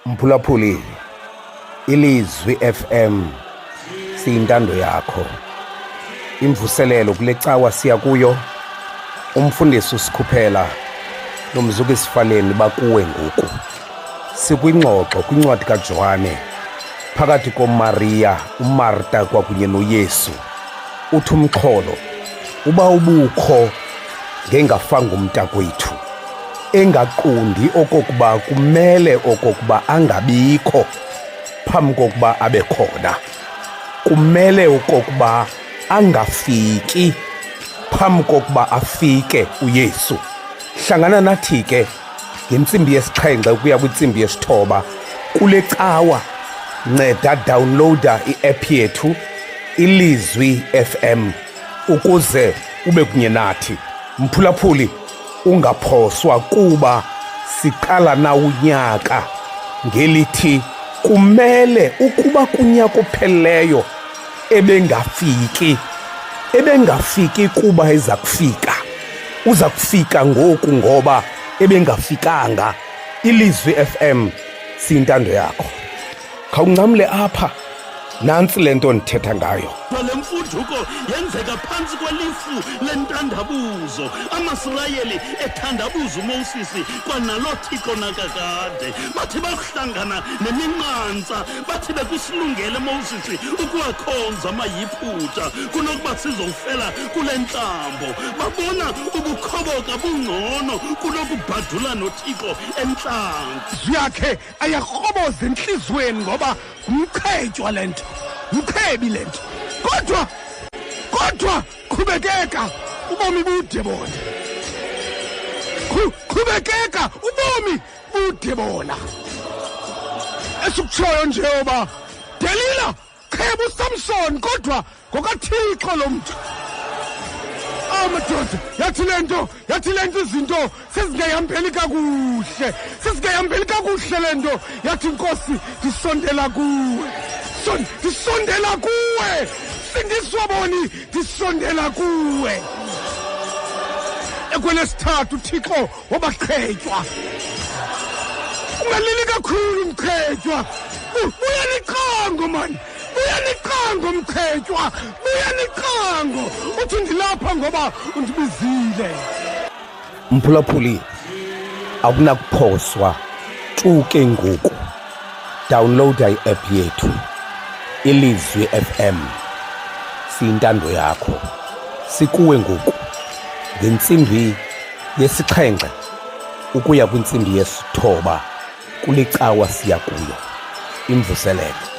Mphulaphuli, ilizwi FM siyintando yakho. Imvuselelo kule cawa siya kuyo. Umfundisi usikhuphela nomzuku isifaleni bakuwe ngoku. Sikwingxoxo kwincwadi kaJohane phakathi koMaria, uMarta kwakunye noYesu. Uthi umxholo uba ubukho ngengafanga umntakwethu, engaqondi okokuba kumele okokuba angabikho phambi kokuba abe khona, kumele okokuba angafiki phambi kokuba afike uYesu. Hlangana nathi ke ngentsimbi yesixhenxe ukuya kwintsimbi yesithoba kule cawa. Nceda downloada i-app yethu Ilizwi FM ukuze ube kunye nathi. Mphulaphuli, ungaphoswa kuba siqala na unyaka ngelithi kumele ukuba kunyaka opheleyo ebengafiki kuba eza kufika. Uza kufika ngoku ngoba ebengafikanga. Ilizwi FM siyintando yakho. Khawuncamle apha, nantsi le nto ndithetha ngayo. Le mfuduko yenzeka phantsi kwelifu lentandabuzo. Amasirayeli ethandabuza uMoses kwanalo Thixo nakakade. Bathi bakuhlangana neminqantsa, bathi bekusilungele Moses ukuwakhonza amayiphutha kunokuba sizofela kule ntambo. Babona ubukhoboka bungcono kunokubhadula noThixo entlantsi. Yakhe ayakroboza enhlizweni ngoba ngumqhetywa lento, mkhebi lento. Kodwa qhubekeka, ubomi bude bona. Qhubekeka, ubomi bude bona. Esikutshoyo nje oba Delila kheba uSamson kodwa ngokaThixo lo mntu. Madoda, yathi lento izinto sezingayihambeli kakuhle lento. Yathi inkosi ndisondela kuwe. Ndisondela kuwe. Sindiswaboni ndisondela kuwe. Ekwelesithathu uThixo wabaqhetywa. Ungalili kakhulu umqhetywa. Uyaniqango man. Uyaniqango mqhetywa. Uyaniqango. Uthi ndilapha ngoba undibizile. Mphulaphuli, akunakuphoswa ke ngoku. Downloada i-app yethu Ilizwi FM siyintando yakho. Sikuwe ngoku ngentsimbi yesixhenxe ukuya kwintsimbi yesithoba kule cawa siya kuyo. Imvuselelo.